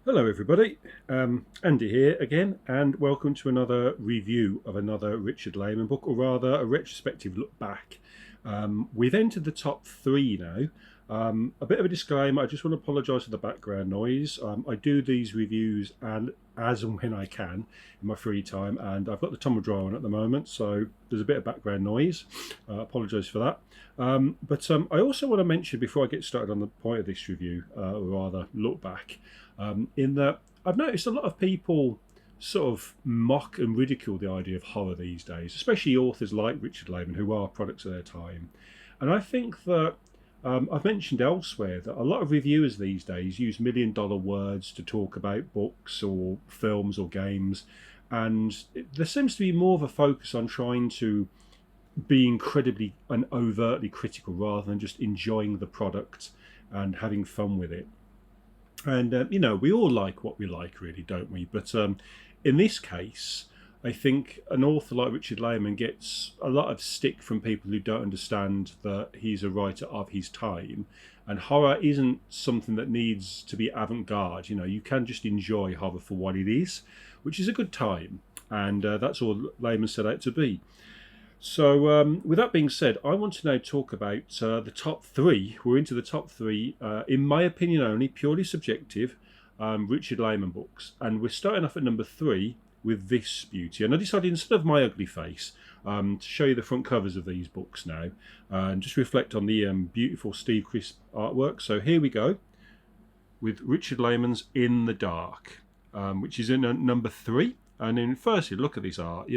Hello, everybody. Andy here again, and welcome to another review of another Richard Lehman book, or rather, a retrospective look back. We've entered the top three now. A bit of a disclaimer: I just want to apologise for the background noise. I do these reviews and as and when I can in my free time, and I've got the tumble dryer on at the moment, so there's a bit of background noise. Apologise for that. But I also want to mention before I get started on the point of this review, or rather look back, in that I've noticed a lot of people sort of mock and ridicule the idea of horror these days, especially authors like Richard Lehman, who are products of their time. And I think that I've mentioned elsewhere that a lot of reviewers these days use million-dollar words to talk about books or films or games, and there seems to be more of a focus on trying to be incredibly and overtly critical rather than just enjoying the product and having fun with it. And we all like what we like, really, don't we? But in this case, I think an author like Richard Lehman gets a lot of stick from people who don't understand that he's a writer of his time, and horror isn't something that needs to be avant-garde. You can just enjoy horror for what it is, which is a good time, and that's all Lehman set out to be. So, with that being said, I want to now talk about the top three. We're into the top three, in my opinion only, purely subjective, Richard Lehman books. And we're starting off at number three with this beauty. And I decided, instead of my ugly face, to show you the front covers of these books now, and just reflect on the beautiful Steve Crisp artwork. So here we go with Richard Lehman's In the Dark, which is in number three. And then firstly, look at this art.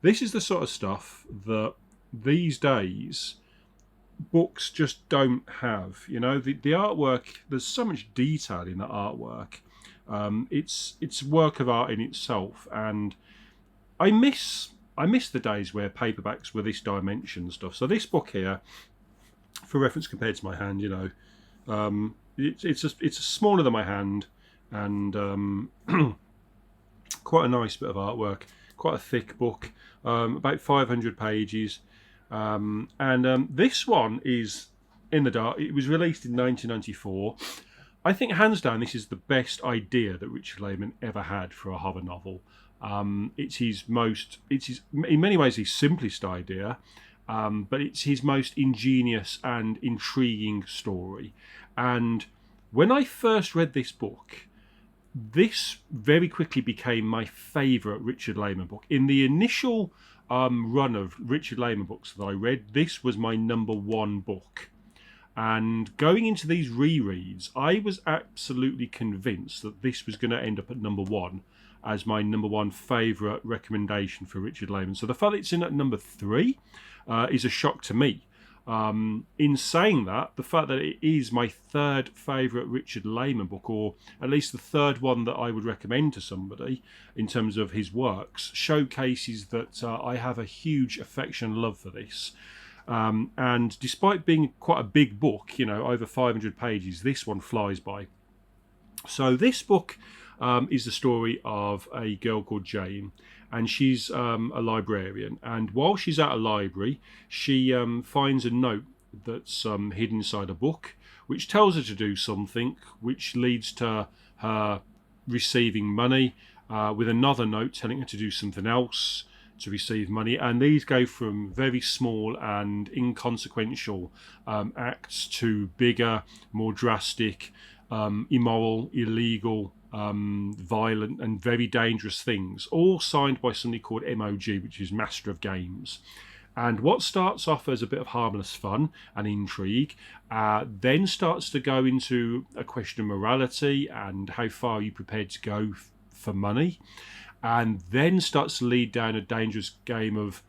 This is the sort of stuff that these days books just don't have. The artwork, there's so much detail in the artwork. It's work of art in itself, and I miss the days where paperbacks were this dimension stuff. So this book here, for reference compared to my hand, it's smaller than my hand, and quite a nice bit of artwork, quite a thick book, about 500 pages. And this one is In the Dark. It was released in 1994. I think, hands down, this is the best idea that Richard Lehman ever had for a horror novel. It's in many ways, his simplest idea, but it's his most ingenious and intriguing story. And when I first read this book, this very quickly became my favourite Richard Lehman book. In the initial run of Richard Lehman books that I read, this was my number one book. And going into these rereads, I was absolutely convinced that this was going to end up at number one as my number one favourite recommendation for Richard Lehman. So the fact that it's in at number three is a shock to me. In saying that, the fact that it is my third favourite Richard Lehman book, or at least the third one that I would recommend to somebody in terms of his works, showcases that I have a huge affection and love for this. And despite being quite a big book, over 500 pages, this one flies by. So this book is the story of a girl called Jane, and she's a librarian. And while she's at a library, she finds a note that's hidden inside a book, which tells her to do something, which leads to her receiving money, with another note telling her to do something else to receive money. And these go from very small and inconsequential acts to bigger, more drastic, immoral, illegal, violent and very dangerous things, all signed by somebody called MOG, which is Master of Games. And what starts off as a bit of harmless fun and intrigue then starts to go into a question of morality and how far are you prepared to go for money, and then starts to lead down a dangerous game of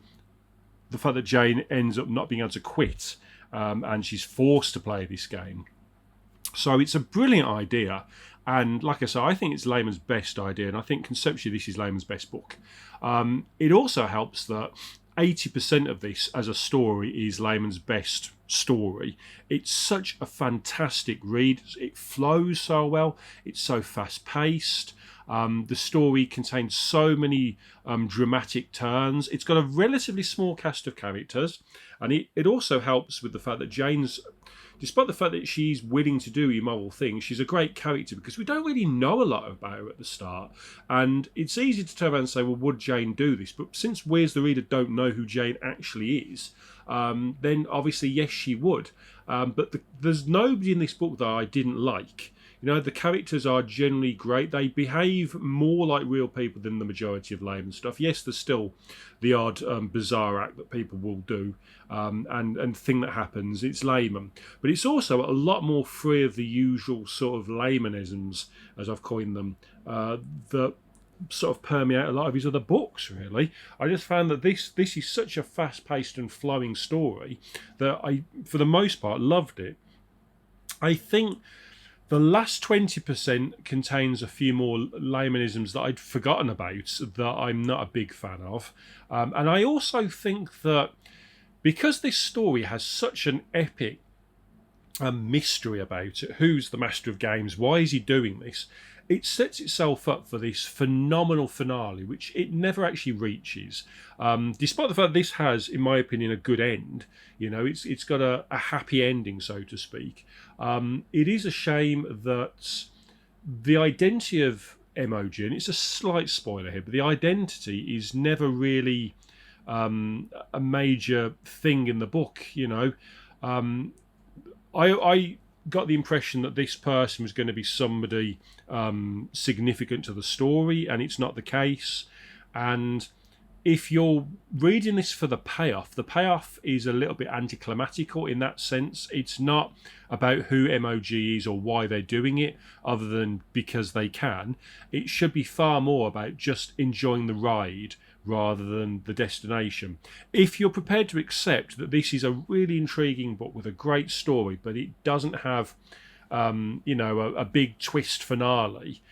the fact that Jane ends up not being able to quit, and she's forced to play this game. So it's a brilliant idea, and like I say, I think it's Lehman's best idea, and I think conceptually this is Lehman's best book. It also helps that 80% of this as a story is Lehman's best story. It's such a fantastic read. It flows so well. It's so fast-paced. The story contains so many dramatic turns. It's got a relatively small cast of characters, and it also helps with the fact that Jane's despite the fact that she's willing to do immoral things, she's a great character because we don't really know a lot about her at the start. And it's easy to turn around and say, well, would Jane do this? But since we as the reader don't know who Jane actually is, then obviously, yes, she would. But there's nobody in this book that I didn't like. You know, the characters are generally great. They behave more like real people than the majority of Layman stuff. Yes, there's still the odd bizarre act that people will do and thing that happens. It's Layman. But it's also a lot more free of the usual sort of Laymanisms, as I've coined them, that sort of permeate a lot of his other books, really. I just found that this is such a fast-paced and flowing story that I, for the most part, loved it. I think the last 20% contains a few more Laymanisms that I'd forgotten about that I'm not a big fan of. And I also think that because this story has such an epic mystery about it, who's the master of games, why is he doing this, it sets itself up for this phenomenal finale, which it never actually reaches. Despite the fact this has, in my opinion, a good end. You know, it's got a happy ending, so to speak. It is a shame that the identity of Emoji, and it's a slight spoiler here, but the identity is never really a major thing in the book. You know, I got the impression that this person was going to be somebody significant to the story, and it's not the case. And if you're reading this for the payoff is a little bit anticlimactical in that sense. It's not about who MOG is or why they're doing it, other than because they can. It should be far more about just enjoying the ride rather than the destination. If you're prepared to accept that this is a really intriguing book with a great story, but it doesn't have, a big twist finale,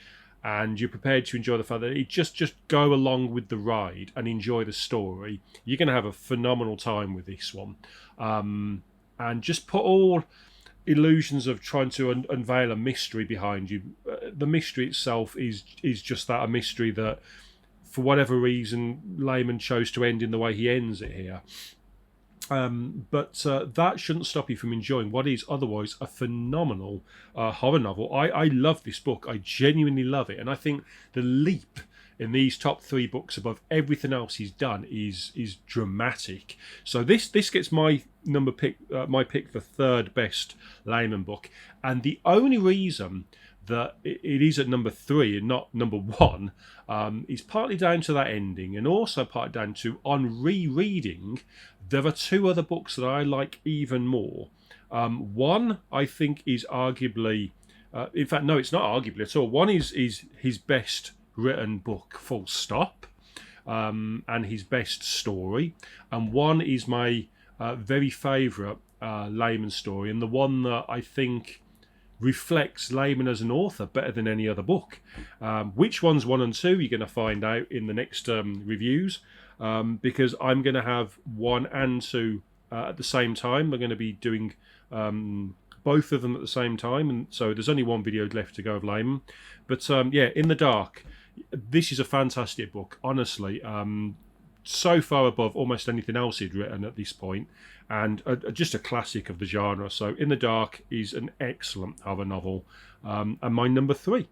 and you're prepared to enjoy the fact that it just go along with the ride and enjoy the story, you're going to have a phenomenal time with this one. And just put all illusions of trying to unveil a mystery behind you. The mystery itself is just that, a mystery that, for whatever reason, Layman chose to end in the way he ends it here. But that shouldn't stop you from enjoying what is otherwise a phenomenal horror novel. I love this book. I genuinely love it. And I think the leap in these top three books above everything else he's done is dramatic. So this gets my pick for third best Layman book. And the only reason that it is at number 3 and not number 1 is partly down to that ending, and also partly down to, on rereading, there are 2 other books that I like even more. One, I think, is arguably, in fact, no, it's not arguably at all. One is his best written book, full stop, and his best story. And one is my very favourite Layman story, and the one that I think reflects Layman as an author better than any other book. Which one's 1 and 2 you're going to find out in the next reviews, because I'm going to have 1 and 2 at the same time. I'm going to be doing both of them at the same time, and so there's only 1 video left to go of Layman. But In the Dark, this is a fantastic book, honestly. So far above almost anything else he'd written at this point, and just a classic of the genre. So In the Dark is an excellent horror novel, and my number 3.